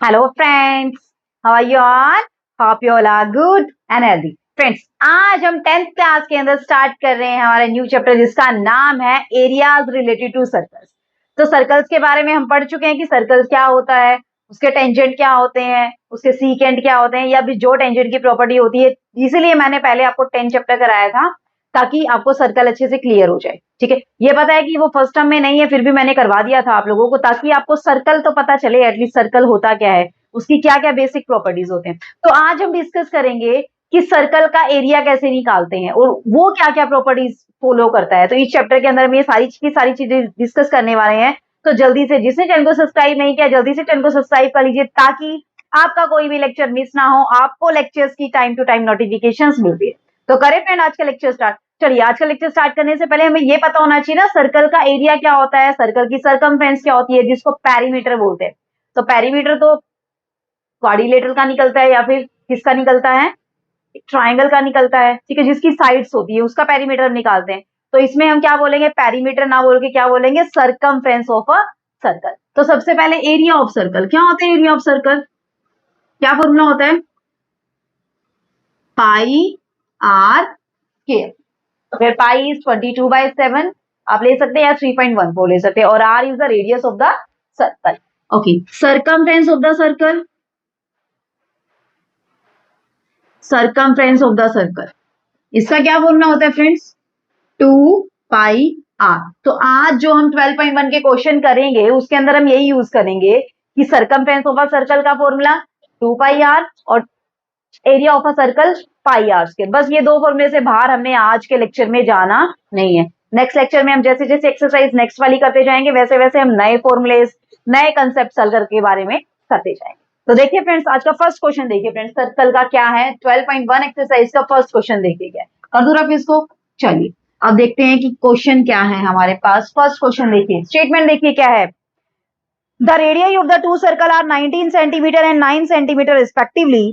Hello friends, how are you all? Hope you all are good and healthy. Friends, आज हम 10th class के अंदर start कर रहे हैं हमारा न्यू चैप्टर जिसका नाम है एरियाज रिलेटेड टू सर्कल्स। तो सर्कल्स के बारे में हम पढ़ चुके हैं कि सर्कल क्या होता है, उसके टेंजेंट क्या होते हैं, उसके सीकेंट क्या होते हैं या भी जो टेंजेंट की प्रॉपर्टी होती है। इसीलिए मैंने पहले आपको 10 चैप्टर कराया था ताकि आपको सर्कल अच्छे से क्लियर हो जाए। ठीक है, ये पता है कि वो फर्स्ट टर्म में नहीं है, फिर भी मैंने करवा दिया था आप लोगों को ताकि आपको सर्कल तो पता चले, एटलीस्ट सर्कल होता क्या है, उसकी क्या क्या बेसिक प्रॉपर्टीज होते हैं। तो आज हम डिस्कस करेंगे कि सर्कल का एरिया कैसे निकालते हैं और वो क्या क्या प्रॉपर्टीज फॉलो करता है। तो इस चैप्टर के अंदर हम ये सारी चीजें डिस्कस करने वाले हैं। तो जल्दी से जिसने चैनल को सब्सक्राइब नहीं किया जल्दी से चैनल को सब्सक्राइब कर लीजिए ताकि आपका कोई भी लेक्चर मिस ना हो, आपको लेक्चर्स की टाइम टू टाइम नोटिफिकेशंस मिलती है। तो करें फ्रेंड आज का लेक्चर स्टार्ट। चलिए, आज का लेक्चर स्टार्ट करने से पहले हमें ये पता होना चाहिए ना सर्कल का एरिया क्या होता है, सर्कल की सरकमफ्रेंस क्या होती है जिसको पेरीमीटर बोलते हैं। तो पेरीमीटर तो क्वाड्रिलेटरल का निकलता है या फिर किसका निकलता है, ट्राइंगल का निकलता है। ठीक है, जिसकी साइड्स होती है उसका पेरीमीटर हम निकालते हैं। तो इसमें हम क्या बोलेंगे, पेरीमीटर ना बोल के क्या बोलेंगे, सरकमफ्रेंस ऑफ अ सर्कल। तो सबसे पहले एरिया ऑफ सर्कल क्या होता है, एरिया ऑफ सर्कल क्या फॉर्मूला होता है, पाई आर स्क्वायर। तो फिर पाई इज 22/7 आप ले सकते हैं या 3.14 ले सकते हैं और R is the radius of the circle. Okay, circumference of the circle, circumference of the circle इसका क्या फॉर्मूला होता है फ्रेंड्स, 2πr। तो आज जो हम 12.1 के क्वेश्चन करेंगे उसके अंदर हम यही यूज करेंगे कि सरकमफ्रेंस ऑफ अ सर्कल का फॉर्मूला 2πr और area of a circle pi are square. बस ये दो फॉर्मूले से बाहर हमने आज के लेक्चर में जाना नहीं है। नेक्स्ट लेक्चर में हम जैसे जैसे एक्सरसाइज नेक्स्ट वाली करते जाएंगे वैसे वैसे हम नए फॉर्मुलेस नए कंसेप्ट सर्कल के बारे में करते जाएंगे। तो देखिए फ्रेंड्स, आज का फर्स्ट क्वेश्चन देखिए फ्रेंड्स, सर्कल का क्या है, 12.1 एक्सरसाइज का फर्स्ट क्वेश्चन देखिए क्या है। कर दूं रफ इसको। चलिए अब देखते हैं कि क्वेश्चन क्या है हमारे पास। फर्स्ट क्वेश्चन देखिए, स्टेटमेंट देखिए क्या है। The radii of the two circle are 19 centimeter and 9 centimeter respectively.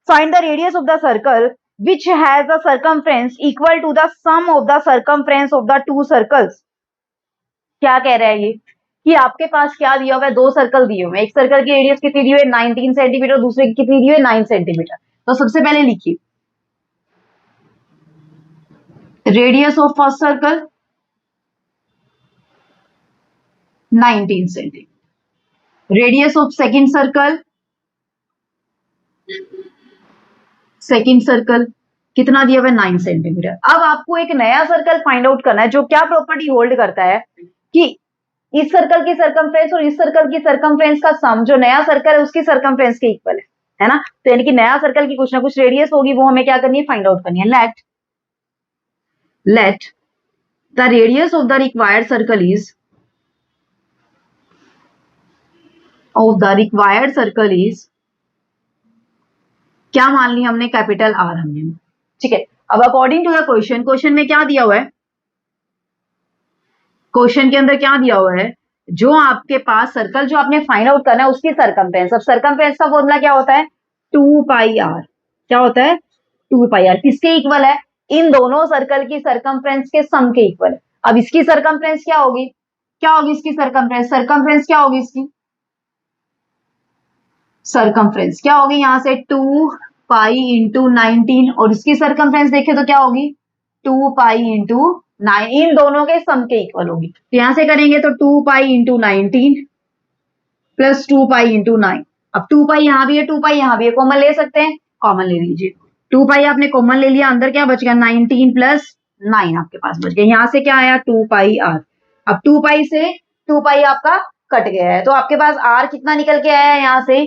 Find the radius of the circle which has a circumference equal to the sum of the circumference of the two circles. क्या कह रहा है ये कि आपके पास क्या दिया हुआ है, दो सर्कल दिए हुए हैं। एक सर्कल की रेडियस कितनी दी हुई है 19 सेंटीमीटर, दूसरे की कितनी दी हुई है 9 सेंटीमीटर। तो सबसे पहले लिखिए radius of first circle 19 centimetre, radius of second circle, second circle कितना दिया हुआ है 9 सेंटीमीटर। अब आपको एक नया सर्कल फाइंड आउट करना है जो क्या प्रॉपर्टी होल्ड करता है कि इस सर्कल की सरकमफ्रेंस और इस सर्कल की सरकमफ्रेंस का सम जो नया सर्कल है उसकी सरकमफ्रेंस के इक्वल है ना। तो यानी कि नया सर्कल की कुछ ना कुछ रेडियस होगी, वो हमें क्या करनी है, फाइंड आउट करनी है। Let the radius of the required circle is क्या मान ली हमने, कैपिटल आर हमने। ठीक है, अब अकॉर्डिंग टू द क्वेश्चन में क्या दिया हुआ है, क्वेश्चन के अंदर क्या दिया हुआ है, जो आपके पास सर्कल जो आपने फाइंड आउट करना है उसकी सरकमफ्रेंस। अब सरकमफ्रेंस का फॉर्मूला क्या होता है, 2πr। क्या होता है, 2πr किसके इक्वल है, इन दोनों सर्कल की सरकमफ्रेंस के सम के इक्वल है। अब इसकी सरकमफ्रेंस क्या होगी, क्या होगी इसकी सरकमफ्रेंस, सरकमफ्रेंस क्या होगी इसकी, सरकमफ्रेंस क्या होगी यहां से 2π इंटू 19 और इसकी सरकमफ्रेंस देखे तो क्या होगी 2π इंटू 9, इन दोनों के सम के इक्वल होगी। तो यहां से करेंगे तो 2π इंटू 19 प्लस 2π इंटू 9। अब 2π यहां भी है 2π यहां भी है, कॉमन ले सकते हैं, कॉमन ले लीजिए। 2π आपने कॉमन ले लिया, अंदर क्या बच गया 19 प्लस 9 आपके पास बच गया। यहां से क्या आया 2πr। अब 2π से 2π आपका कट गया है तो आपके पास r कितना निकल के आया है, यहाँ से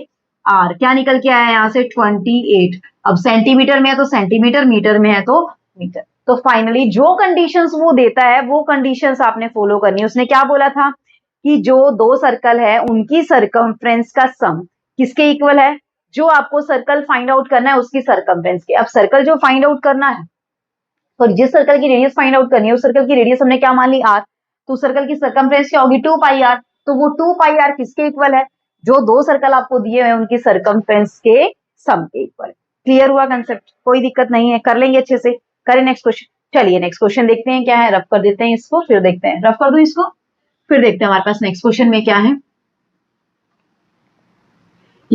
r क्या निकल के आया है यहाँ से 28। अब सेंटीमीटर में है तो सेंटीमीटर, मीटर में है तो मीटर। तो फाइनली जो कंडीशंस वो देता है वो कंडीशंस आपने फॉलो करनी है। उसने क्या बोला था कि जो दो सर्कल है उनकी सरकमफ्रेंस का सम किसके इक्वल है, जो आपको सर्कल फाइंड आउट करना है उसकी सरकमफ्रेंस के। अब सर्कल जो फाइंड आउट करना है तो जिस सर्कल की रेडियस फाइंड आउट करनी है उस सर्कल की रेडियस हमने क्या मान ली r, तो सर्कल की सरकमफ्रेंस क्या होगी 2πr। तो वो 2πr किसके इक्वल है, जो दो सर्कल आपको दिए हुए हैं उनकी सरकमफ्रेंस के सम के इक्वल। क्लियर हुआ कंसेप्ट, कोई दिक्कत नहीं है, कर लेंगे अच्छे से। करें नेक्स्ट क्वेश्चन। चलिए नेक्स्ट क्वेश्चन देखते हैं क्या है, रफ कर देते हैं इसको फिर देखते हैं, रफ कर दूं इसको फिर देखते हैं हमारे पास नेक्स्ट क्वेश्चन में क्या है।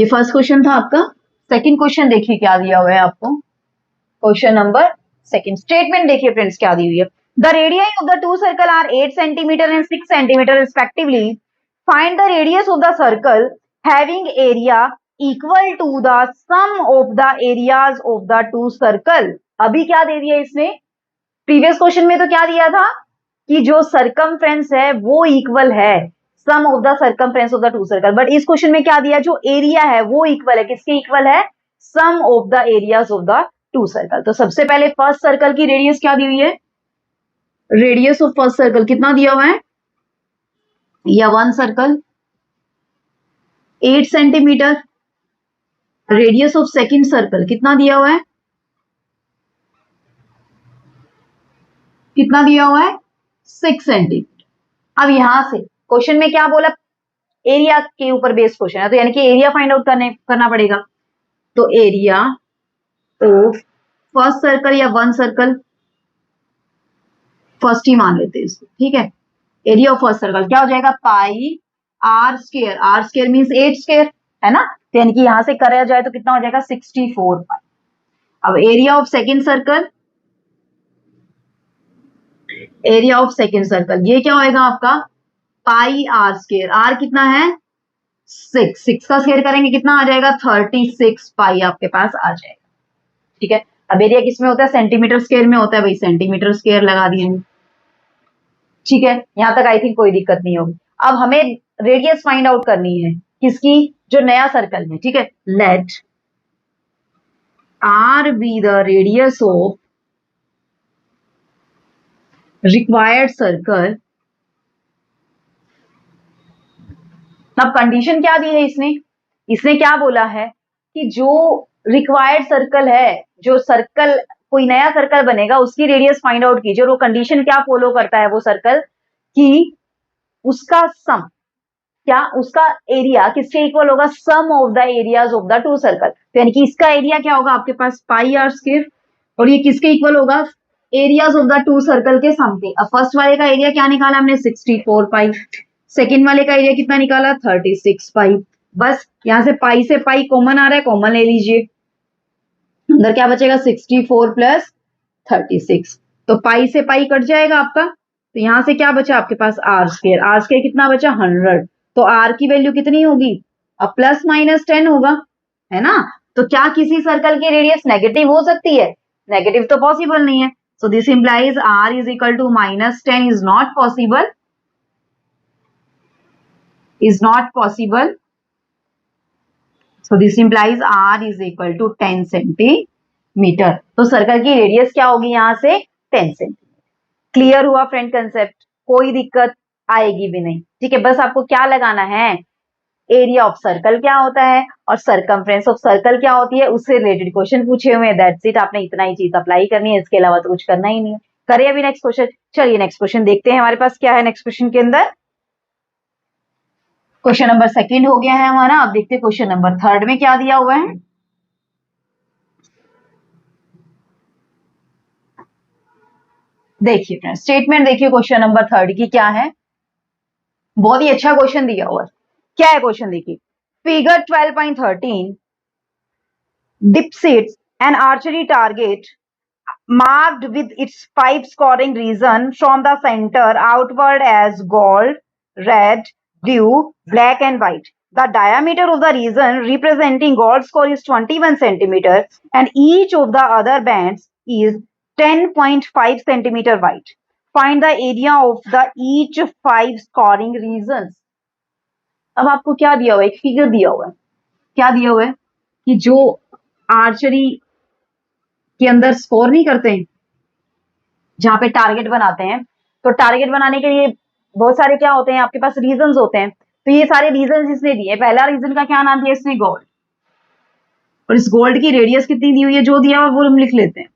ये फर्स्ट क्वेश्चन था आपका। सेकंड क्वेश्चन देखिए क्या दिया हुआ है आपको। क्वेश्चन नंबर सेकंड, स्टेटमेंट देखिए फ्रेंड्स क्या दी हुई है। The radius of the two circle are 8 centimetre and 6 centimetre respectively. Find the radius of the circle having area equal to the sum of the areas of the two circle. अभी क्या दे दिया इसने, previous question में तो क्या दिया था कि जो सरकमफ्रेंस है वो इक्वल है sum of the circumference of the two circle, but इस क्वेश्चन में क्या दिया, जो एरिया है वो इक्वल है, किसके इक्वल है, sum of the areas of the two circle. तो सबसे पहले फर्स्ट सर्कल की रेडियस क्या दी हुई है, रेडियस ऑफ फर्स्ट सर्कल कितना दिया हुआ है, या one circle 8 centimetre, radius of second circle कितना दिया हुआ है, कितना दिया हुआ है 6 सेंटीमीटर। अब यहां से क्वेश्चन में क्या बोला, एरिया के ऊपर बेस्ड क्वेश्चन है, तो यानी कि एरिया फाइंड आउट करना पड़ेगा। तो एरिया ऑफ फर्स्ट सर्कल या वन सर्कल, फर्स्ट ही मान लेते हैं इसको, ठीक है। एरिया ऑफ फर्स्ट सर्कल क्या हो जाएगा, pi are square, r square means 8 square है ना, तो यानी कि यहां से करा जाए तो कितना हो जाएगा 64 पाई। अब area of second circle, area of second circle ये क्या होएगा आपका, पाई आर स्क्वायर, आर कितना है 6 का स्क्वायर करेंगे कितना आ जाएगा 36 पाई आपके पास आ जाएगा, ठीक है। अब एरिया किसमें होता है, सेंटीमीटर स्क्वायर में होता है, भाई सेंटीमीटर स्क्वायर लगा दिए, ठीक है। यहां तक आई थिंक कोई दिक्कत नहीं होगी। अब हमें रेडियस फाइंड आउट करनी है किसकी, जो नया सर्कल है, ठीक है। Let R be the radius of required circle. अब कंडीशन क्या दी है इसने, इसने क्या बोला है कि जो रिक्वायर्ड सर्कल है, जो सर्कल कोई नया सर्कल बनेगा उसकी रेडियस फाइंड आउट कीजिए, और वो कंडीशन क्या फॉलो करता है वो सर्कल, कि उसका सम, क्या उसका एरिया किसके इक्वल होगा, sum of the areas of the two circle. तो यानी कि इसका एरिया क्या होगा आपके पास पाई आर स्क्वायर, और ये किसके इक्वल होगा, areas of the two circle के सम के। अब फर्स्ट वाले का एरिया क्या निकाला हमने 64 पाई, सेकेंड वाले का एरिया कितना निकाला 36 पाई। बस यहां से पाई से पाई कॉमन आ रहा है, कॉमन ले लीजिए, अंदर क्या बचेगा 64 प्लस 36, तो पाई से पाई कट जाएगा आपका, तो यहां से क्या बचा आपके पास आर स्क्वायर, आर स्क्वायर कितना बचा 100, तो आर की वैल्यू कितनी होगी, अब प्लस माइनस 10 होगा, है ना। तो क्या किसी सर्कल की रेडियस नेगेटिव हो सकती है, नेगेटिव तो पॉसिबल नहीं है, so this implies R is equal to -10 is not possible, is not possible, so this implies r is equal to 10 centimetre. तो सर्कल की रेडियस क्या होगी यहां से 10 सेंटीमीटर। क्लियर हुआ फ्रेंड कंसेप्ट, कोई दिक्कत आएगी भी नहीं, ठीक है। बस आपको क्या लगाना है, एरिया ऑफ सर्कल क्या होता है और सरकमफ्रेंस ऑफ सर्कल क्या होती है, उससे रिलेटेड क्वेश्चन पूछे हुए हैं, दैट्स इट। आपने इतना ही चीज अप्लाई करनी है, इसके अलावा तो कुछ करना ही नहीं है। करिए अभी नेक्स्ट क्वेश्चन, चलिए नेक्स्ट क्वेश्चन देखते हैं हमारे पास क्या है नेक्स्ट क्वेश्चन के अंदर। क्वेश्चन नंबर सेकंड हो गया है हमारा, अब देखते हैं क्वेश्चन नंबर थर्ड में क्या दिया हुआ है। देखिए फ्रेंड स्टेटमेंट देखिए क्वेश्चन नंबर थर्ड की क्या है, बहुत ही अच्छा क्वेश्चन दिया हुआ है। क्या है क्वेश्चन देखिए, figure 12.13 depicts an archery target marked with its 5 scoring region from the center outward as gold, red, blue, black and white. The diameter of the region representing gold score is 21 centimeter and each of the other bands is 10.5 centimeter wide. Find the area of the each 5 scoring regions. अब आपको क्या दिया हुआ है, एक figure दिया हुआ है, क्या दिया हुआ है कि जो आर्चरी के अंदर स्कोर नहीं करते हैं, जहां पे टारगेट बनाते हैं, तो टारगेट बनाने के लिए बहुत सारे क्या होते हैं आपके पास रीजंस होते हैं, तो ये सारे रीजंस इसने दिए। पहला रीजन का क्या नाम दिया इसने, गोल्ड, और इस गोल्ड की रेडियस कितनी दी हुई है, जो दिया हुआ वो हम लिख लेते हैं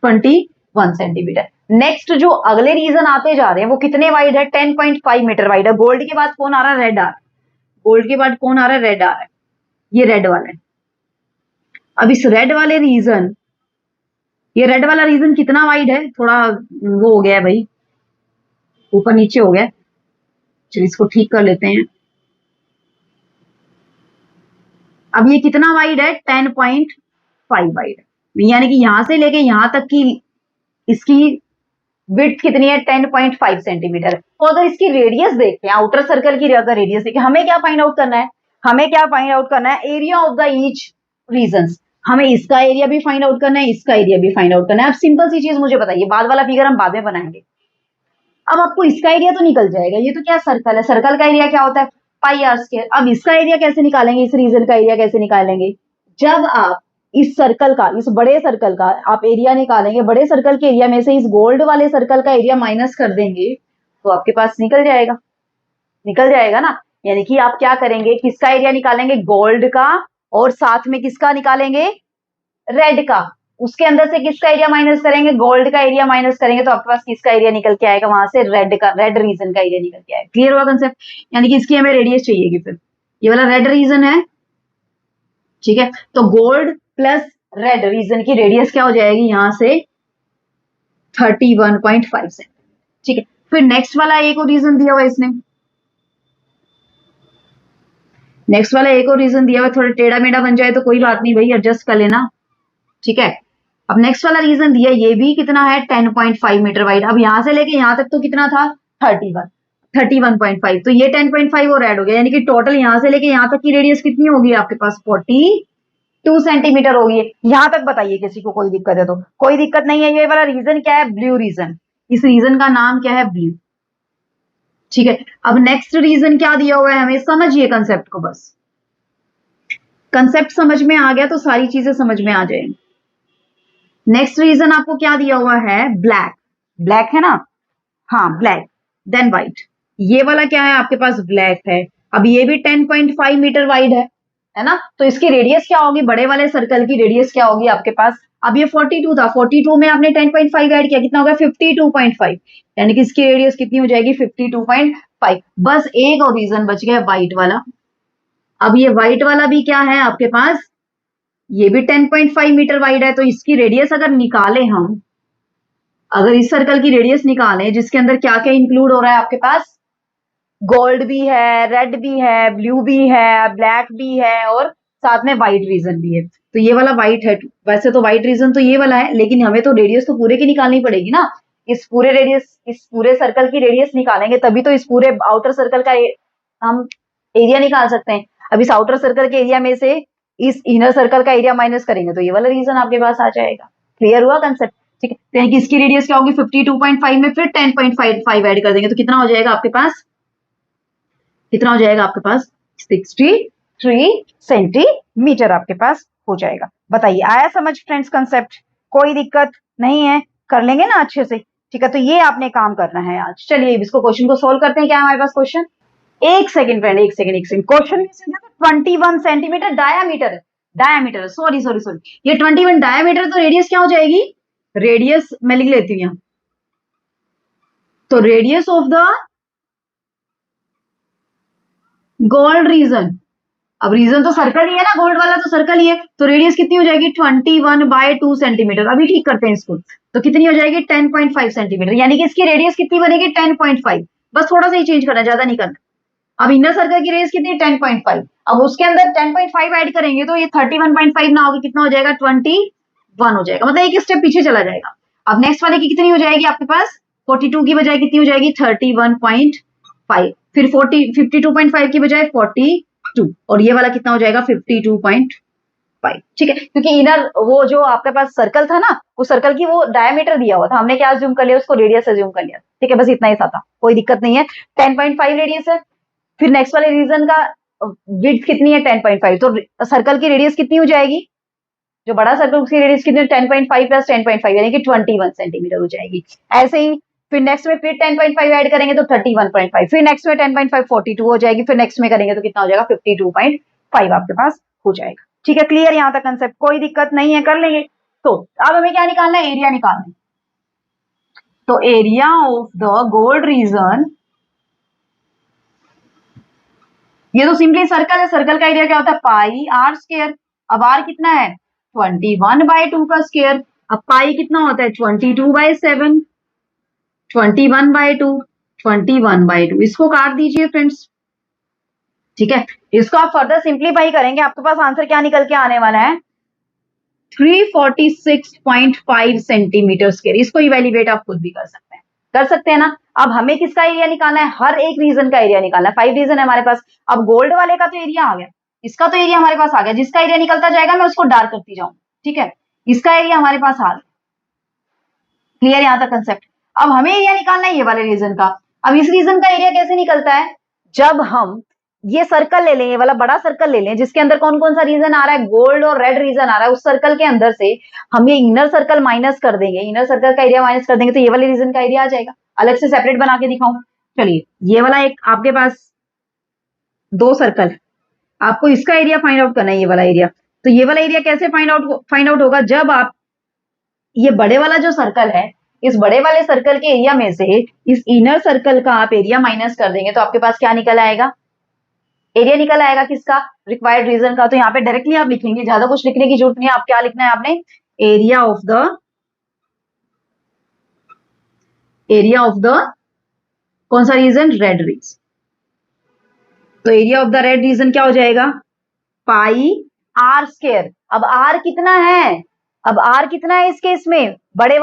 21 सेंटीमीटर। नेक्स्ट जो अगले रीजन आते जा रहे हैं वो कितने वाइड है, 10.5 मीटर वाइड है। गोल्ड के बाद कौन आ रहा है, रेड आ रहा है, गोल्ड के बाद कौन आ रहा है, रेड आ रहा है, ये रेड वाला है। अब इस रेड वाले रीजन, ये रेड वाला रीजन कितना वाइड है, थोड़ा वो हो गया है भाई, ऊपर नीचे हो गया, चलिए इसको ठीक कर लेते हैं। अब ये कितना वाइड है, 10.5 वाइड है, यानी कि यहां से लेके यहां तक की इसकी विड्थ कितनी है, 10.5 सेंटीमीटर। तो अगर इसकी रेडियस देखते हैं, आउटर सर्कल की अगर रेडियस देखते हैं, हमें क्या फाइंड आउट करना है, हमें क्या फाइंड आउट करना है, area of the each reason. हमें इसका एरिया भी फाइंड आउट करना है, इसका एरिया भी फाइंड आउट करना है। अब सिंपल सी चीज मुझे बताइए, बाद वाला फिगर हम बाद में बनाएंगे। अब आपको इसका एरिया तो निकल जाएगा, ये तो क्या सर्कल है, सर्कल का एरिया क्या होता है, पाई आर स्क्वायर। अब इसका एरिया कैसे निकालेंगे, इस रीजन का एरिया कैसे निकालेंगे, जब आप इस सर्कल का, इस बड़े सर्कल का आप एरिया निकालेंगे, बड़े सर्कल के एरिया में से इस गोल्ड वाले सर्कल का एरिया माइनस कर देंगे तो आपके पास निकल जाएगा, निकल जाएगा ना। यानी कि आप क्या करेंगे, किसका एरिया निकालेंगे, गोल्ड का, और साथ में किसका निकालेंगे, रेड का। उसके अंदर से किसका एरिया माइनस करेंगे, गोल्ड का एरिया माइनस करेंगे तो आपके पास किसका एरिया निकल के आएगा, वहां से रेड का, रेड रीजन का एरिया निकल के आएगा। क्लियर हुआ कंसेप्ट, यानी कि इसकी हमें रेडियस चाहिएगी। फिर ये वाला रेड रीजन है, ठीक है, तो गोल्ड प्लस रेड रीजन की रेडियस क्या हो जाएगी, यहां से 31.5 से, ठीक है। फिर नेक्स्ट वाला एक और रीजन दिया हुआ इसने, नेक्स्ट वाला एक और रीजन दिया हुआ, थोड़ा टेढ़ा मेढ़ा बन जाए तो कोई बात नहीं भाई, एडजस्ट कर लेना, ठीक है। अब नेक्स्ट वाला रीजन दिया, ये भी कितना है, 10.5 मीटर वाइड। अब यहां से लेके यहां तक तो कितना था, 31.5, तो ये 10.5 और ऐड हो गया, यानी कि टोटल यहां से लेके यहां तक की रेडियस कितनी होगी आपके पास, 42 सेंटीमीटर होगी। यहां तक बताइए किसी को कोई दिक्कत है तो, कोई दिक्कत नहीं है। ये वाला रीजन क्या है, ब्लू रीजन, इस रीजन का नाम क्या है, ब्लू, ठीक है। अब नेक्स्ट रीजन क्या दिया हुआ है हमें, समझिए कंसेप्ट को, बस कंसेप्ट समझ में आ गया तो सारी चीजें समझ में आ जाएंगी। नेक्स्ट रीजन आपको क्या दिया हुआ है, ब्लैक, ब्लैक है ना, हाँ ब्लैक, देन व्हाइट। ये वाला क्या है आपके पास, ब्लैक है। अब ये भी 10.5 मीटर वाइड है ना, तो इसकी रेडियस क्या होगी, बड़े वाले सर्कल की रेडियस क्या होगी आपके पास, अब ये 42 था, 42 में आपने 10.5 ऐड किया, कितना होगा 52.5, यानी कि इसकी रेडियस कितनी हो जाएगी 52.5। बस एक और रीजन बच गया, व्हाइट वाला। अब ये व्हाइट वाला भी क्या है आपके पास, ये भी 10.5 मीटर वाइड है, तो इसकी रेडियस अगर निकालें हम, अगर इस सर्कल की रेडियस निकालें जिसके अंदर क्या क्या इंक्लूड हो रहा है आपके पास, गोल्ड भी है, रेड भी है, ब्लू भी है, ब्लैक भी है, और साथ में व्हाइट रीजन भी है। तो ये वाला व्हाइट है, वैसे तो व्हाइट रीजन तो ये वाला है, लेकिन हमें तो रेडियस तो पूरे की निकालनी पड़ेगी ना। इस पूरे रेडियस, इस पूरे सर्कल की रेडियस निकालेंगे तभी तो इस पूरे आउटर सर्कल का हम एरिया निकाल सकते हैं। अब इस आउटर सर्कल के एरिया में से इस इनर सर्कल का एरिया माइनस करेंगे तो ये वाला रीजन आपके पास आ जाएगा। क्लियर हुआ कंसेप्ट, ठीक है। तो कि इसकी रेडियस क्या होगी 52.5 में फिर 10.5 ऐड कर देंगे तो कितना हो जाएगा आपके पास, कितना हो जाएगा आपके पास, 63 सेंटीमीटर आपके पास हो जाएगा। बताइए आया समझ फ्रेंड्स कंसेप्ट, कोई दिक्कत नहीं है, कर लेंगे ना अच्छे से, ठीक है। तो ये आपने काम करना है आज। चलिए इसको क्वेश्चन को सोल्व करते हैं। क्या है हमारे पास क्वेश्चन, एक सेकंड फ्रेंड, एक सेकंड क्वेश्चन में से 21 centimetre diameter, diameter sorry sorry sorry, ये 21 डायामीटर, तो रेडियस क्या हो जाएगी, रेडियस मैं लिख लेती हूँ यहाँ, तो radius of the gold reason, अब रीजन तो सर्कल ही है ना, गोल्ड वाला तो सर्कल ही है, तो रेडियस कितनी हो जाएगी 21/2 सेंटीमीटर। अभी ठीक करते हैं इसको, तो कितनी हो जाएगी 10.5 सेंटीमीटर, यानी कि इसकी रेडियस कितनी बनेगी 10.5, बस थोड़ा सा ही चेंज करना, ज्यादा नहीं करना। अब इनर सर्कल की रेडियस कितनी 10.5, अब उसके अंदर 10.5 ऐड करेंगे तो ये 31.5 ना होगी, कितना हो जाएगा 21 हो जाएगा, मतलब एक स्टेप पीछे चला जाएगा। अब नेक्स्ट वाले की कितनी हो जाएगी आपके पास, 42 की बजाय कितनी हो जाएगी 31.5, फिर 52.5 की बजाय 42, और ये वाला कितना हो जाएगा 52.5, ठीक है। क्योंकि इनर वो जो आपके पास सर्कल था ना, उस सर्कल की वो डायमीटर दिया हुआ था, हमने क्या अज्यूम कर लिया, उसको रेडियस अज्यूम कर लिया, ठीक है। बस इतना ही था, कोई दिक्कत नहीं है। 10.5 रेडियस है, फिर नेक्स्ट वाले रीजन का विड्थ कितनी है 10.5, तो सर्कल की रेडियस कितनी हो जाएगी, जो बड़ा सर्कल उसकी रेडियस कितनी 10.5 प्लस 10.5 यानी कि 21 सेंटीमीटर हो जाएगी। ऐसे ही फिर नेक्स्ट में फिर 10.5 ऐड करेंगे तो 31.5, फिर नेक्स्ट में 10.5 42 हो जाएगी, फिर नेक्स्ट में करेंगे तो कितना हो जाएगा 52.5 आपके पास हो जाएगा, ठीक है। क्लियर यहाँ तक कंसेप्ट, कोई दिक्कत नहीं है, कर लेंगे। तो अब हमें क्या निकालना है, एरिया निकालना है। तो area of the gold reason, ये तो सिंपली सर्कल है, सर्कल का एरिया क्या होता है पाई आर स्क्वायर। अब आर कितना है 21/2 का स्क्वायर, अब पाई कितना होता है 22/7, 21/2, 21/2, इसको काट दीजिए फ्रेंड्स, ठीक है, इसको आप फर्दर सिंप्लीफाई करेंगे, आपके पास आंसर क्या निकल के आने वाला है, 346.5 सेंटीमीटर स्क्वायर। इसको इवेल्युएट आप खुद भी कर सकते हैं ना। अब हमें किसका एरिया निकालना है, हर एक रीजन का एरिया निकालना है। 5 रीजन है हमारे पास। अब गोल्ड वाले का तो एरिया आ गया, इसका तो एरिया हमारे पास आ गया, जिसका एरिया निकलता जाएगा मैं उसको डार्क करती जाऊंगी। ठीक है, इसका एरिया हमारे पास आ गया। क्लियर यहां तक कंसेप्ट। अब हमें एरिया निकालना है ये वाले रीजन का। अब इस रीजन का एरिया कैसे निकलता है, जब हम ये सर्कल ले लें, ये वाला बड़ा सर्कल ले लें जिसके अंदर कौन कौन सा रीजन आ रहा है, गोल्ड और रेड रीजन आ रहा है, उस सर्कल के अंदर से हम ये इनर सर्कल माइनस कर देंगे, इनर सर्कल का एरिया माइनस कर देंगे तो ये वाले रीजन का एरिया आ जाएगा। अलग से सेपरेट बना के दिखाऊं, चलिए ये वाला एक आपके पास 2 सर्कल, आपको इसका एरिया फाइंड आउट करना है, ये वाला एरिया। तो ये वाला एरिया कैसे फाइंड आउट होगा, जब आप ये बड़े वाला जो सर्कल है, इस बड़े वाले सर्कल के एरिया में से इस इनर सर्कल का आप एरिया माइनस कर देंगे तो आपके पास क्या निकल आएगा, एरिया निकल आएगा किसका, रिक्वायर्ड रीजन का। तो यहाँ पे डायरेक्टली आप लिखेंगे, ज्यादा कुछ लिखने की जरूरत नहीं है। आप क्या लिखना है, आपने एरिया ऑफ द कौन सा रीजन, रेड रीजन। तो area of the red region क्या हो जाएगा, पाई आर स्क्वायर। अब आर कितना है, अब आर कितना है इस केस में, बड़े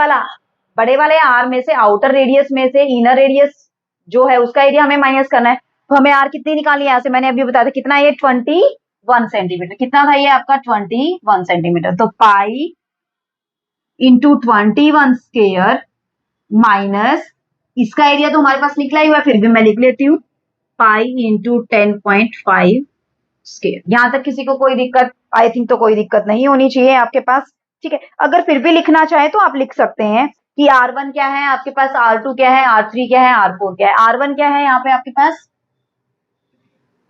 वाले आर में से आउटर रेडियस में से इनर रेडियस जो है उसका एरिया हमें माइनस करना है। तो हमें आर कितनी निकालनी है, यहाँ से मैंने अभी बताया था कितना, ये 21 सेंटीमीटर। कितना था ये आपका, 21 सेंटीमीटर। तो पाई इंटू 21 स्क्वायर माइनस, इसका एरिया तो हमारे पास निकला ही हुआ है, फिर भी मैं लिख लेती हूँ, पाई इंटू 10.5 स्क्वायर। यहां तक किसी को कोई दिक्कत, आई थिंक तो कोई दिक्कत नहीं होनी चाहिए आपके पास। ठीक है, अगर फिर भी लिखना चाहे तो आप लिख सकते हैं कि R1 क्या है आपके पास, R2 क्या है, R3 क्या है, R4 क्या है। R1 क्या है यहाँ पे आपके पास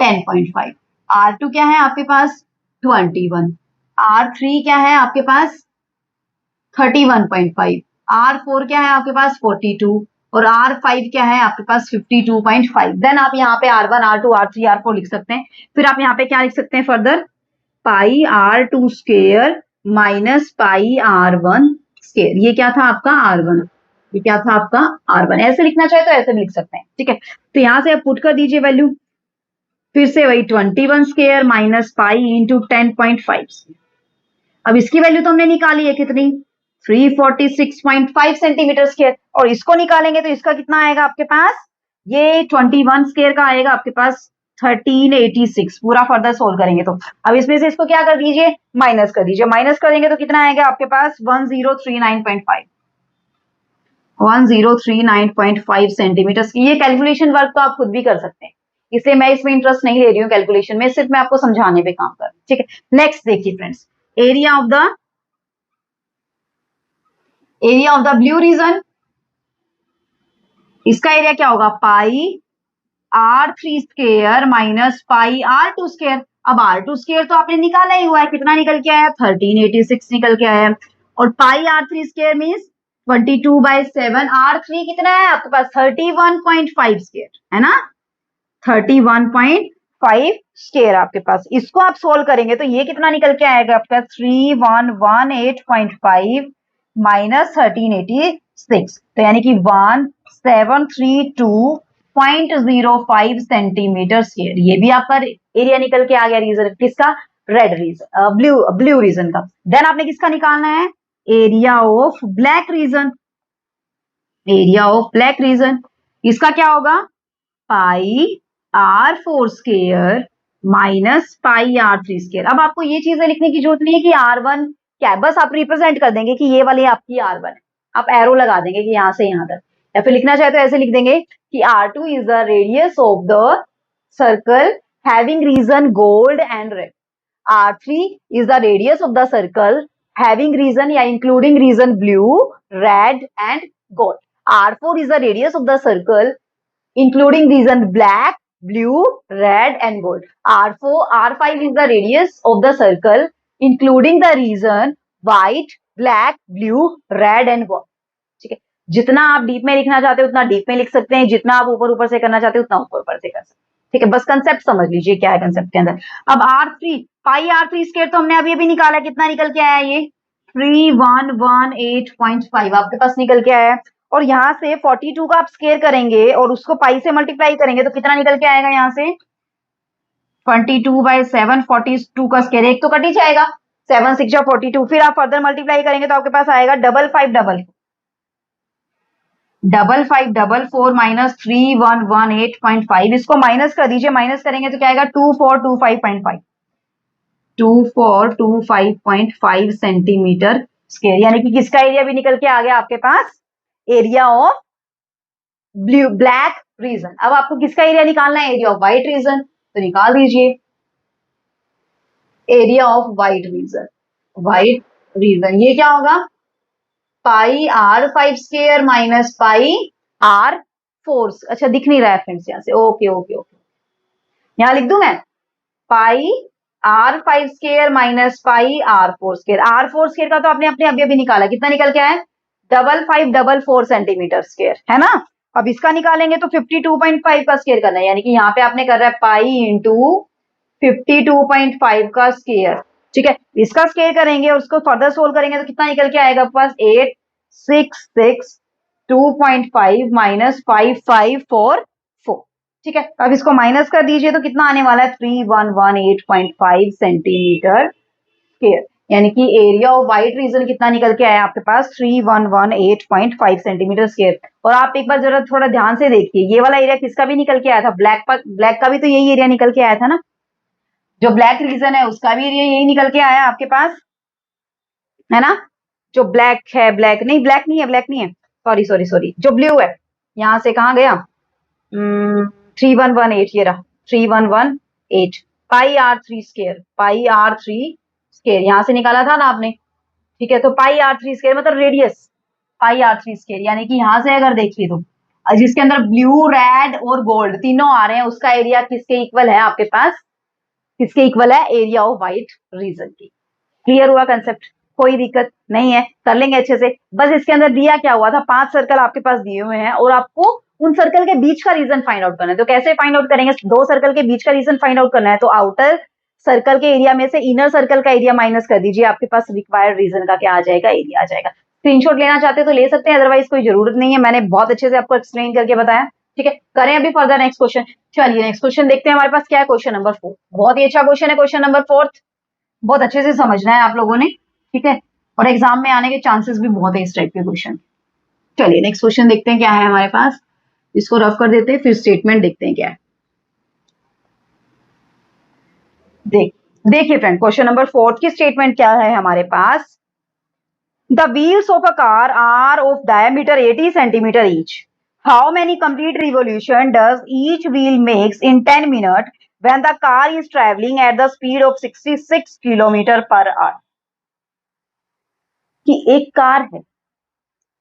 10.5, R2 क्या है आपके पास 21, R3 क्या है आपके पास 31.5, R4 क्या है आपके पास 42 और R5 क्या है आपके पास 52.5। देन आप यहाँ पे R1, R2, R3, R4 लिख सकते हैं। फिर आप यहाँ पे क्या लिख सकते हैं फर्दर, पाई R2 स्क्वायर माइनस पाई R1 स्क्वायर। ये क्या था आपका R1, ये क्या था आपका R1। ऐसे लिखना चाहे तो ऐसे भी लिख सकते हैं। ठीक है, तो यहां से आप पुट कर दीजिए वैल्यू, फिर से वही 21 स्क्वायर माइनस पाई इंटू 10.5। अब इसकी वैल्यू तो हमने निकाली है कितनी, 346.5 सेंटीमीटर स्क्वायर। और इसको निकालेंगे तो इसका कितना आएगा आपके पास, ये 21 स्क्वायर का आएगा आपके पास 1386। पूरा फर्दर सोल्व करेंगे तो अब इसमें से इसको क्या कर दीजिए, माइनस कर दीजिए। माइनस करेंगे तो कितना आएगा आपके पास 1039.5, 1039.5 सेंटीमीटर। ये कैलकुलेशन वर्क तो आप खुद भी कर सकते हैं, इसलिए मैं इसमें इंटरेस्ट नहीं ले रही हूँ कैलकुलेशन में, सिर्फ मैं आपको समझाने पे काम कर रही हूँ। ठीक है, नेक्स्ट देखिए friends, area of the blue region, इसका एरिया क्या होगा, pi R3 square minus pi R2 square. अब R2 स्क्वायर तो आपने निकाला ही हुआ है, कितना निकल के आया 1386 निकल के आया है। और पाई R3 स्क्वायर मीन्स 22/7। R3 कितना है आपके पास 31.5 स्क्वायर है ना, 31.5 स्क्वायर आपके पास। इसको आप सोल्व करेंगे तो ये कितना निकल के आएगा आपका 3118.5 माइनस 1386, तो यानी कि 1732.05 सेंटीमीटर स्क्वायर। ये भी आपका एरिया निकल के आ गया रीजन किसका, रेड रीजन, ब्लू रीजन का। देन आपने किसका निकालना है, area of black reason, area of black reason. इसका क्या होगा, पाई R4 स्क्वायर माइनस पाई R3 स्क्वायर। अब आपको ये चीजें लिखने की जरूरत नहीं है कि R1 क्या है, बस आप रिप्रेजेंट कर देंगे कि ये वाली आपकी R1 है, आप एरो लगा देंगे कि यहां से यहां तक, या फिर लिखना चाहे तो ऐसे लिख देंगे कि R2 is the radius of the circle having region gold and red, R3 is the radius of the circle having region या including region blue, red and gold. R4 is the radius of the circle including region black, blue, red and gold. R5 is the radius of the circle including the region white, black, blue, red and gold. ठीक है, जितना आप deep में लिखना चाहते हो उतना deep में लिख सकते हैं, जितना आप ऊपर ऊपर से करना चाहते हो उतना ऊपर ऊपर से कर सकते हैं। ठीक है, बस कंसेप्ट समझ लीजिए क्या है कंसेप्ट के अंदर। अब R3 पाई R3 स्क्वायर तो हमने अभी निकाला, कितना निकल के आया, ये 3118.5 आपके पास निकल के आया। और यहाँ से 42 का आप स्क्वायर करेंगे और उसको पाई से मल्टीप्लाई करेंगे तो कितना निकल के आएगा यहाँ से 22/7 42 का स्क्वायर, एक तो कट ही जाएगा, 7 6 जा 42, फिर आप फर्दर मल्टीप्लाई करेंगे तो आपके पास आएगा 5544 माइनस 3118.5, इसको माइनस कर दीजिए, माइनस करेंगे तो क्या आएगा 2425.5, 2425.5 सेंटीमीटर स्क्वायर, यानी कि किसका एरिया भी निकल के आ गया आपके पास, area of blue black region. अब आपको किसका एरिया निकालना है, एरिया ऑफ व्हाइट रीजन, तो निकाल दीजिए area of white region, white region ये क्या होगा, पाई r5 स्क्वायर माइनस पाई r4, अच्छा दिख नहीं रहा है फ्रेंड्स यहाँ से, ओके ओके ओके, यहां लिख दूं मैं पाई r5 स्क्वायर माइनस पाई r4 स्क्वायर, r4 स्क्वायर का तो आपने अपने अभी अभी निकाला, कितना निकल के आया 5544 सेंटीमीटर स्क्वायर, है ना। अब इसका निकालेंगे तो 52.5 का स्क्वायर करना है, यानी कि यहाँ पे आपने कर रहा है पाई इंटू 52.5 का स्क्वायर, ठीक है। इसका स्क्वायर करेंगे और उसको फर्दर सोल्व करेंगे तो कितना निकल के आएगा आपके पास 8662.5 माइनस 5544, ठीक है। अब इसको माइनस कर दीजिए तो कितना आने वाला है 3118.5 सेंटीमीटर स्क्वायर, यानी कि एरिया ऑफ व्हाइट रीजन कितना निकल के आया आपके पास 3118.5 सेंटीमीटर स्क्वायर। और आप एक बार जरा थोड़ा ध्यान से देखिए, ये वाला एरिया किसका भी निकल के आया था, ब्लैक का भी तो यही एरिया निकल के आया था ना, जो ब्लैक रीजन है उसका भी एरिया यही निकल के आया आपके पास, है ना। जो ब्लैक है, ब्लैक नहीं है, सॉरी सॉरी सॉरी, जो ब्लू है, यहां से कहा गया 3118, ये रहा 3118 पाई r3 स्क्वायर, पाई r3 स्क्वायर यहां से निकाला था ना आपने, ठीक है। तो पाई r3 स्क्वायर मतलब रेडियस पाई r3 स्क्वायर, यानी कि यहां से अगर देखिए तो जिसके अंदर ब्लू रेड और गोल्ड तीनों आ रहे हैं उसका एरिया किसके इक्वल है आपके पास, किसके इक्वल है, एरिया ऑफ व्हाइट रीजन की। क्लियर हुआ कंसेप्ट, कोई दिक्कत नहीं है, कर लेंगे अच्छे से। बस इसके अंदर दिया क्या हुआ था, 5 सर्कल आपके पास दिए हुए हैं और आपको उन सर्कल के बीच का रीजन फाइंड आउट करना है। तो कैसे फाइंड आउट करेंगे, 2 सर्कल के बीच का रीजन फाइंड आउट करना है तो आउटर सर्कल के एरिया में से इनर सर्कल का एरिया माइनस कर दीजिए, आपके पास रिक्वायर्ड रीजन का क्या आ जाएगा, एरिया आ जाएगा। स्क्रीनशॉट लेना चाहते तो ले सकते हैं, अदरवाइज कोई जरूरत नहीं है, मैंने बहुत अच्छे से आपको एक्सप्लेन करके बताया, ठीक है। करें अभी फर्दर नेक्स्ट क्वेश्चन, चलिए नेक्स्ट क्वेश्चन देखते हैं हमारे पास क्या है, क्वेश्चन नंबर 4, बहुत ही अच्छा क्वेश्चन है, क्वेश्चन नंबर 4 बहुत अच्छे से समझना है आप लोगों ने, ठीक है, और एग्जाम में आने के चांसेस भी बहुत है इस टाइप के क्वेश्चन। चलिए नेक्स्ट क्वेश्चन देखते हैं क्या है हमारे पास, इसको रफ कर देते हैं फिर स्टेटमेंट देखते हैं क्या है। देखिए फ्रेंड, क्वेश्चन नंबर 4 की स्टेटमेंट क्या है हमारे पास, the wheels of a car are of diameter 80 centimetre each, how many complete revolution does each wheel makes in 10 minute when the car is traveling at the speed of 66 kilometre per hour. कि एक car है,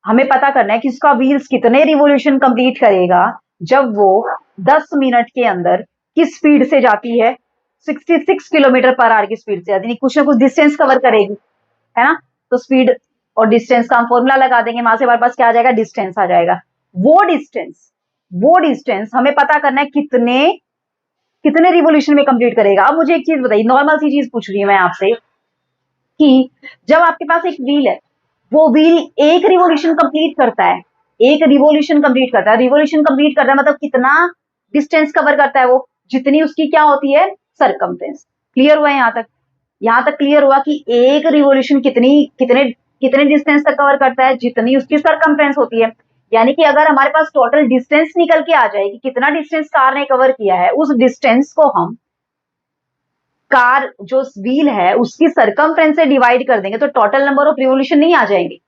हमें पता करना है कि उसका wheels कितने रिवोल्यूशन कंप्लीट करेगा जब वो 10 मिनट के अंदर किस स्पीड से जाती है, 66 किलोमीटर पर आवर की स्पीड से जाती है, कुछ ना कुछ डिस्टेंस कवर करेगी, है ना। तो स्पीड और डिस्टेंस का हम फॉर्मूला लगा देंगे, वहां से हमारे पास क्या आ जाएगा, डिस्टेंस आ जाएगा। वो डिस्टेंस हमें पता करना है कितने कितने रिवोल्यूशन में कंप्लीट करेगा। अब मुझे एक चीज बताइए, नॉर्मल सी चीज पूछ रही हूँ मैं आपसे कि जब आपके पास एक व्हील है, वो व्हील एक रिवोल्यूशन कंप्लीट करता है, एक रिवोल्यूशन कंप्लीट करता है, रिवोल्यूशन कंप्लीट करता है मतलब कितना डिस्टेंस कवर करता है वो, जितनी उसकी क्या होती है, सरकमफ्रेंस। क्लियर हुआ यहाँ तक क्लियर हुआ कि एक रिवोल्यूशन कितने डिस्टेंस तक कवर करता है, जितनी उसकी सरकमफ्रेंस होती है। यानी कि अगर हमारे पास टोटल डिस्टेंस निकल के आ जाए कि कितना डिस्टेंस कार ने कवर किया है, उस डिस्टेंस को हम कार जो व्हील है उसकी सरकमफ्रेंस से डिवाइड कर देंगे तो टोटल नंबर ऑफ रिवोल्यूशन नहीं आ जाएंगे,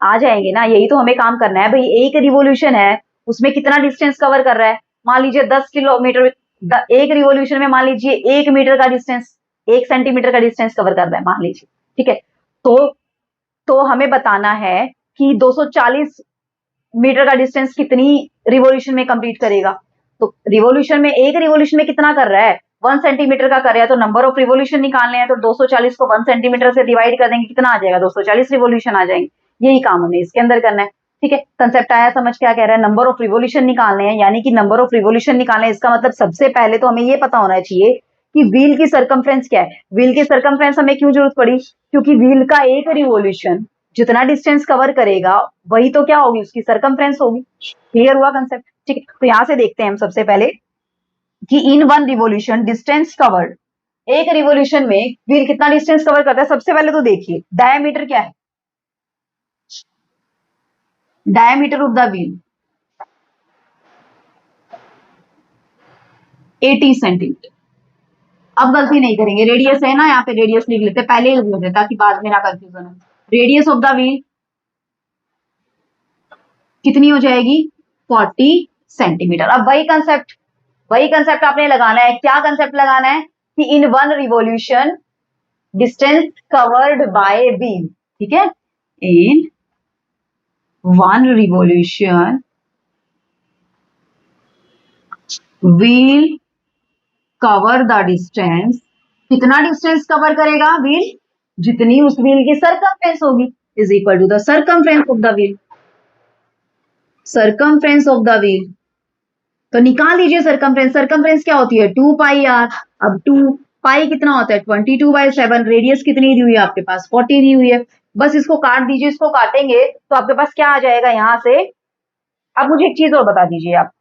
आ जाएंगे ना। यही तो हमें काम करना है भाई, एक रिवोल्यूशन है उसमें कितना डिस्टेंस कवर कर रहा है, मान लीजिए 10 किलोमीटर, एक रिवोल्यूशन में मान लीजिए 1 मीटर का डिस्टेंस, 1 सेंटीमीटर का डिस्टेंस कवर कर रहा है मान लीजिए, ठीक है। तो हमें बताना है कि 240 मीटर का डिस्टेंस कितनी रिवोल्यूशन में कंप्लीट करेगा। तो रिवोल्यूशन में, एक रिवोल्यूशन में कितना कर रहा है, 1 सेंटीमीटर का कर रहा है, तो नंबर ऑफ रिवोल्यूशन निकालने हैं तो 240 को 1 सेंटीमीटर से डिवाइड कर देंगे, कितना आ जाएगा, 240 रिवोल्यूशन आ जाएंगे। यही काम हमें इसके अंदर करना है, ठीक है। कंसेप्ट आया समझ, क्या कह रहा है, नंबर ऑफ रिवोल्यूशन निकालने हैं, यानी कि नंबर ऑफ रिवोल्यूशन निकालने, इसका मतलब सबसे पहले तो हमें ये पता होना चाहिए कि व्हील की सरकमफ्रेंस क्या है। व्हील की सरकमफ्रेंस हमें क्यों जरूरत पड़ी, क्योंकि व्हील का एक रिवोल्यूशन जितना डिस्टेंस कवर करेगा वही तो क्या होगी, उसकी सरकमफ्रेंस होगी। क्लियर हुआ कंसेप्ट, ठीक है। तो यहां से देखते हैं हम सबसे पहले कि in one revolution distance covered, एक रिवोल्यूशन में व्हील कितना डिस्टेंस कवर करता है। सबसे पहले तो देखिए डायमीटर क्या है, diameter of the wheel 80 centimetre. अब गलती नहीं करेंगे, रेडियस है ना, यहाँ पे रेडियस लिख लेते, पहले ही लिख लेते ताकि बाद में ना कंफ्यूजन हो। रेडियस ऑफ द व्हील कितनी हो जाएगी 40 सेंटीमीटर। अब वही कंसेप्ट आपने लगाना है। क्या कंसेप्ट लगाना है कि in one revolution distance covered by wheel, ठीक है, in one revolution wheel cover the distance, कितना डिस्टेंस कवर करेगा व्हील, जितनी उस व्हील की सरकमफ्रेंस होगी, is equal to the circumference of the wheel, circumference of the wheel. तो निकाल लीजिए सरकमफ्रेंस क्या होती है 2 पाई आर। अब 2 पाई कितना होता है 22/7, रेडियस कितनी दी हुई है आपके पास 40 दी हुई है। बस इसको काट दीजिए, इसको काटेंगे तो आपके पास क्या आ जाएगा यहां से। अब मुझे एक चीज और बता दीजिए, आप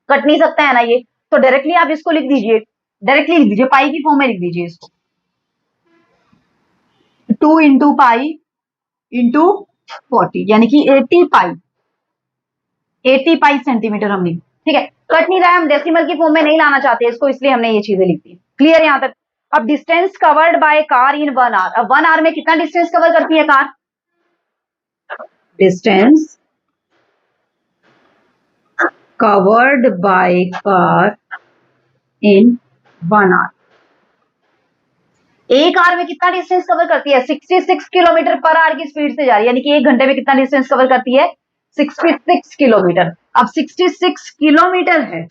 कट नहीं सकता है ना ये, तो डायरेक्टली आप इसको लिख दीजिए, डायरेक्टली लिख दीजिए, पाई की फॉर्म में लिख दीजिए इसको, 2 इंटू पाई इंटू 40, यानी कि 80 पाई सेंटीमीटर हम लिख, ठीक है। कट नहीं रहा है, हम डेसिमल की फॉर्म में नहीं लाना चाहते इसको, इसलिए हमने ये चीजें लिख दी। क्लियर यहां तक। अब distance covered by car in 1 hour, अब 1 आवर में कितना डिस्टेंस कवर करती है car, distance covered by car in 1 hour, एक आवर में कितना डिस्टेंस कवर करती है 66 किलोमीटर पर आवर की स्पीड से जा रही है, यानी कि एक घंटे में कितना डिस्टेंस कवर करती है 66 किलोमीटर। अब 66 किलोमीटर है,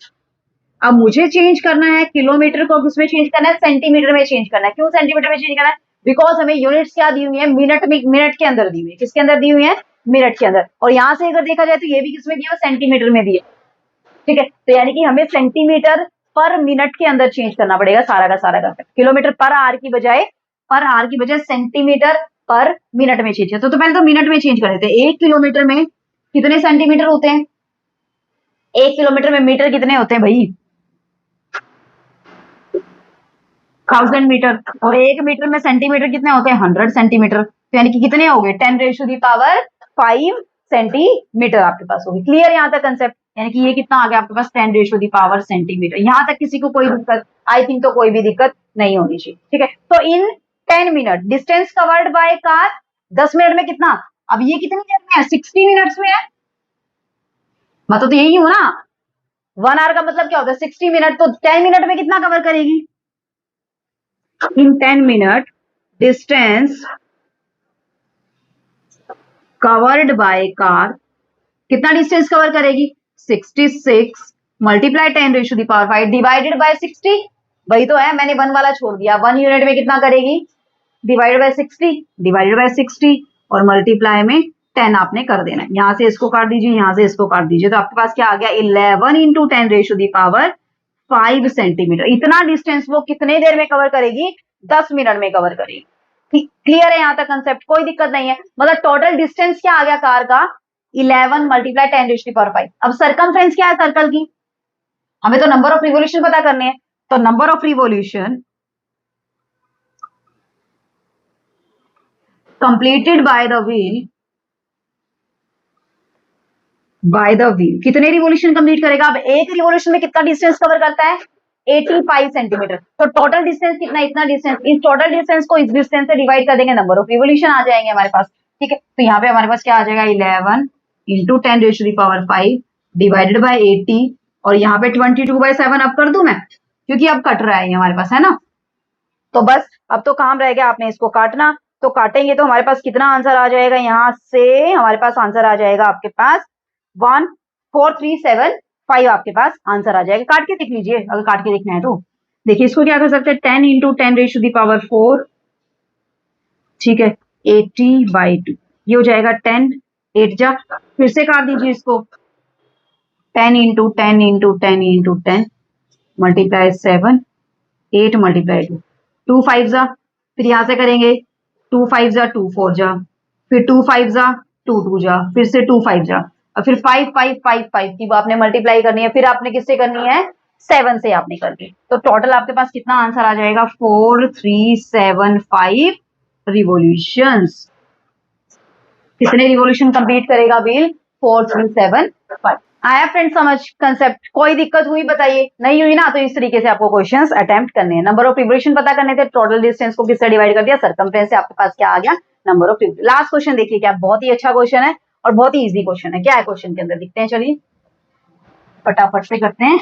अब मुझे चेंज करना है किलोमीटर को, किसमें चेंज करना है सेंटीमीटर में चेंज करना है। क्यों सेंटीमीटर में चेंज करना है, बिकॉज हमें यूनिट्स क्या दी हुई है मिनट में, मिनट के अंदर दी हुई है, किसके अंदर दी हुई है मिनट के अंदर। और यहां से अगर देखा जाए तो ये भी किसमें दिया है सेंटीमीटर में दिया, ठीक है। तो यानी कि हमें सेंटीमीटर पर मिनट के अंदर चेंज करना पड़ेगा सारा का सारा का, किलोमीटर पर आवर की बजाय, पर आवर की बजाय सेंटीमीटर पर मिनट में चेंज करते। तो पहले तो मिनट में चेंज कर देते हैं। 1 किलोमीटर में कितने सेंटीमीटर होते हैं, 1 किलोमीटर में मीटर कितने होते हैं भाई 1000 मीटर, और 1 मीटर में सेंटीमीटर कितने होते हैं 100 सेंटीमीटर। तो यानी कि कितने हो गए 10⁻⁵ सेंटीमीटर आपके पास होगी। क्लियर यहां तक कंसेप्ट, यानी कि ये कितना आ गया आपके पास 10⁻⁷ सेंटीमीटर। यहां तक किसी को कोई दिक्कत, आई थिंक तो कोई भी दिक्कत नहीं होनी चाहिए, ठीक है। तो इन 10 minute distance covered by car, 10 minute में कितना, अब ये कितनी देर में है 60 मिनट्स में है, मतलब तो यही हो ना, 1 आवर का मतलब क्या होता है 60 मिनट, तो 10 मिनट में कितना कवर करेगी, इन 10 minute distance covered by car, कितना डिस्टेंस कवर करेगी 66 मल्टीप्लाई 10⁵ डिवाइडेड बाय 60, वही तो है, मैंने 1 वाला छोड़ दिया। 1 यूनिट में कितना करेगी डिवाइडेड बाय 60, डिवाइडेड बाय 60 और मल्टीप्लाई में 10 आपने कर देना है। यहां से इसको काट दीजिए, यहां से इसको काट दीजिए, तो आपके पास क्या आ गया 11 इंटू 10⁵ सेंटीमीटर। इतना डिस्टेंस वो कितने देर में कवर करेगी 10 मिनट में कवर करेगी। क्लियर है यहां तक कंसेप्ट, कोई दिक्कत नहीं है। मतलब टोटल डिस्टेंस क्या आ गया कार का 11 मल्टीप्लाई 10⁵। अब सरकमफ्रेंस क्या है सर्कल की, हमें तो नंबर ऑफ रिवोल्यूशन पता करने हैं, तो number of revolution completed by the wheel, कितने रिवोल्यूशन कंप्लीट करेगा। अब एक रिवोल्यूशन में कितना डिस्टेंस कवर करता है 85 सेंटीमीटर, तो टोटल डिस्टेंस कितना, इतना डिस्टेंस, इस टोटल डिस्टेंस को इस डिस्टेंस से डिवाइड कर देंगे, नंबर ऑफ रिवोल्यूशन आ जाएंगे हमारे पास, ठीक है। तो यहाँ पे हमारे पास क्या आ जाएगा 11 इंटू 10⁵ डिवाइडेड बाय 80, और यहाँ पे 22/7 अब कर दूं मैं, क्योंकि अब कट रहा है हमारे पास, है ना। तो बस अब तो काम रह गया आपने इसको काटना, तो काटेंगे तो हमारे पास कितना आंसर आ जाएगा, यहां से हमारे पास आंसर आ जाएगा आपके पास 14375 आपके पास आंसर आ जाएगा। काट के देख लीजिए, अगर काट के देखना है तो देखिए, इसको क्या कर सकते हैं 10 इंटू 10⁴, ठीक है, 80/2, ये हो जाएगा 10, 8 जा, फिर से काट दीजिए इसको 10 into 10 into 10 into 10 multiply 7, 8 multiply 2, 2 5 जा, फिर यहां से करेंगे 2 5 जा 2 4 जा, फिर 2 5 जा 2 2 जा, फिर से 2 5 जा, और फिर 5 5 5 5 की आपने मल्टीप्लाई करनी है, फिर आपने किससे करनी है 7 से आपने कर दी, तो टोटल आपके पास कितना आंसर आ जाएगा, 4375 रिवॉल्यूशंस। कितने रिवॉल्यूशन कंप्लीट करेगा व्हील, 4375। आया फ्रेंड समझ कंसेप्ट, कोई दिक्कत हुई बताइए, नहीं हुई ना तो इस तरीके से आपको क्वेश्चंस अटेम्प्ट करने हैं। नंबर ऑफ रिवॉल्यूशन पता करने थे, टोटल डिस्टेंस को किससे डिवाइड कर दिया, सरकमफ्रेंस से आपके पास क्या आ गया, number of revolution. Last question देखिए, क्या बहुत ही अच्छा क्वेश्चन है और बहुत ही इजी क्वेश्चन है। क्या है क्वेश्चन के अंदर, दिखते हैं, चलिए फटाफट से करते हैं।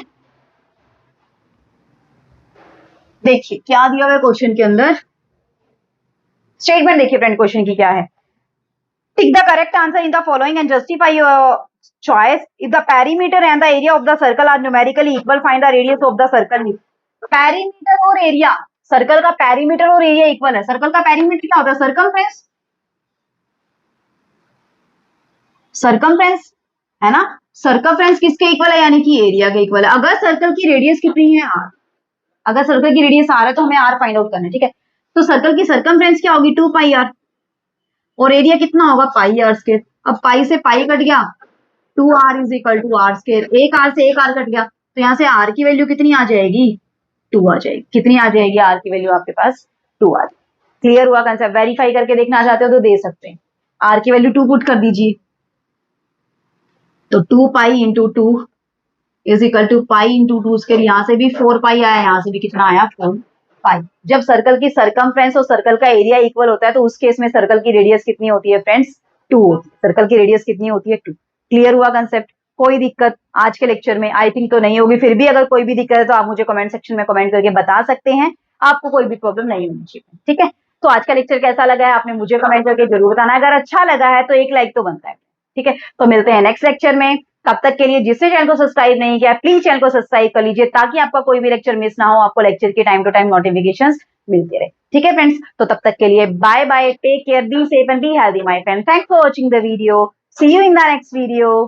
देखिए क्या दिया हुआ है क्वेश्चन के अंदर, स्टेटमेंट देखिए फ्रेंड क्वेश्चन की क्या है। Tick the correct answer in the following and justify your choice if the perimeter and the area of the circle are numerically equal, find the radius of the circle. Perimeter और area, circle का perimeter और area equal है। Circle का perimeter क्या होता है, circumference, circumference है ना। सर्कमफ्रेंस किसके इक्वल है, यानी कि एरिया के इक्वल है। अगर सर्कल की रेडियस कितनी है, आर, अगर सर्कल की रेडियस आर है तो हमें आर फाइंड आउट करना है, ठीक है। तो सर्कल की सर्कमफ्रेंस क्या होगी, 2 पाई आर, और एरिया कितना होगा, पाई आर स्क्वायर। अब पाई से पाई कट गया, 2r is equal to R square, एक आर से एक आर कट गया, तो यहाँ से आर की वैल्यू कितनी आ जाएगी, 2 आ जाएगी। कितनी आ जाएगी आर की वैल्यू आपके पास, 2 आ जाएगी। क्लियर हुआ कंसेप्ट, वेरीफाई करके देखना चाहते हो तो दे सकते हैं। आर की वैल्यू 2 पुट कर दीजिए, तो 2 pi into 2 is equal to pi into 2 square, यहाँ से भी 4 पाई आया, यहाँ से भी कितना आया, 4 पाई। जब सर्कल की सर्कमफ्रेंस और सर्कल का एरिया इक्वल होता है तो उस केस में सर्कल की रेडियस कितनी होती है फ्रेंड्स, 2 होती है। सर्कल की रेडियस कितनी होती है, 2। क्लियर हुआ कंसेप्ट, कोई दिक्कत आज के लेक्चर में आई थिंक तो नहीं होगी। फिर भी अगर कोई भी दिक्कत है तो आप मुझे कमेंट सेक्शन में कमेंट करके बता सकते हैं, आपको कोई भी प्रॉब्लम नहीं होनी चाहिए, ठीक है। तो आज का लेक्चर कैसा लगा है आपने मुझे कमेंट करके जरूर बताना। अगर अच्छा लगा है तो एक लाइक तो बनता है, ठीक है। तो मिलते हैं नेक्स्ट लेक्चर में, तब तक के लिए जिसने चैनल को सब्सक्राइब नहीं किया प्लीज चैनल को सब्सक्राइब कर लीजिए, ताकि आपका कोई भी लेक्चर मिस ना हो, आपको लेक्चर के टाइम टू टाइम नोटिफिकेशंस मिलते रहे, ठीक है फ्रेंड्स। तो तब तक के लिए bye bye, take care, be safe and be healthy my friend. Thanks for watching the video, see you in the next video.